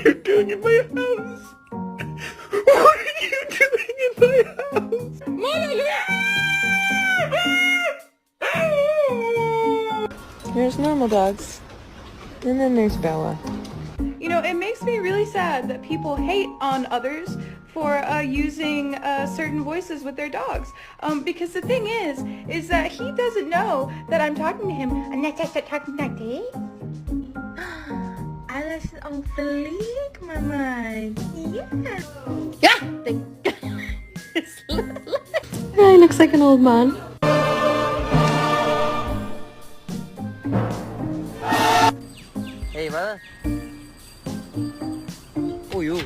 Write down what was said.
You're doing in my house? What are you doing in my house? There's normal dogs. And then there's Bella. You know, it makes me really sad that people hate on others for using certain voices with their dogs. Because the thing is that he doesn't know that I'm talking to him. And that's just talking like this. Alles on fleek, mama. Yeah. Yeah, he looks like an old man. Hey, brother. Oh, you.